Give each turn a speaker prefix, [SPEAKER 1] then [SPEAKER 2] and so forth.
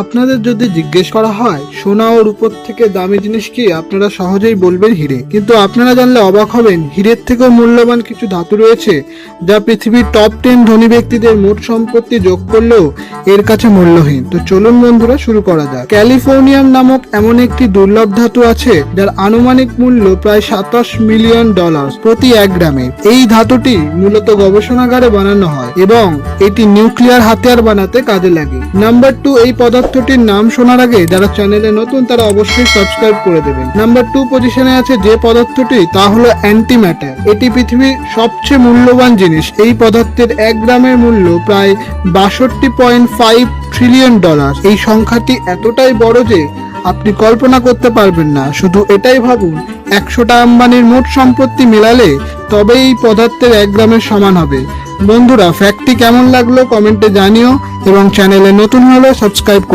[SPEAKER 1] আপনাদের যদি জিজ্ঞেস করা হয় সোনা ও রূপোর থেকে দামি জিনিস কি, আপনারা সহজেই বলবেন হিরে। কিন্তু আপনারা জানলে অবাক হবেন, হীরের থেকেও মূল্যবান কিছু ধাতু রয়েছে যা পৃথিবীর টপ 10 ধনী ব্যক্তিদের মোট সম্পত্তি যোগ করলেও এর কাছে মূল্যহীন। তো চলুন বন্ধুরা শুরু করা যাক। ক্যালিফোর্নিয়াম নামক এমন একটি দুর্লভ ধাতু আছে যার আনুমানিক মূল্য প্রায় $27 মিলিয়ন প্রতি 1 গ্রামে। এই ধাতুটি মূলত গবেষণাগারে বানানো হয় এবং এটি নিউক্লিয়ার হাতিয়ার বানাতে কাজে লাগে। নাম্বার 2, এই পদার্থটির নাম শোনার আগে যারা চ্যানেলে নতুন তারা অবশ্যই সাবস্ক্রাইব করে দেবেন। নাম্বার 2 পজিশনে আছে যে পদার্থটি, তা হলো অ্যান্টি ম্যাটার। এটি পৃথিবীর সবচেয়ে মূল্যবান জিনিস। এই পদার্থের 1 গ্রামের মূল্য প্রায় $62.5 ট্রিলিয়ন। এই সংখ্যাটি এতটাই বড় যে আপনি কল্পনা করতে পারবেন না। শুধু এটাই ভাবুন, 100টা আম্বানির মোট সম্পত্তি মেলালে তবে এই পদার্থের 1 গ্রামের সমান হবে। বন্ধুরা, ফ্যাক্টটি কেমন লাগলো কমেন্টে জানিও এবং চ্যানেলে নতুন হলে সাবস্ক্রাইব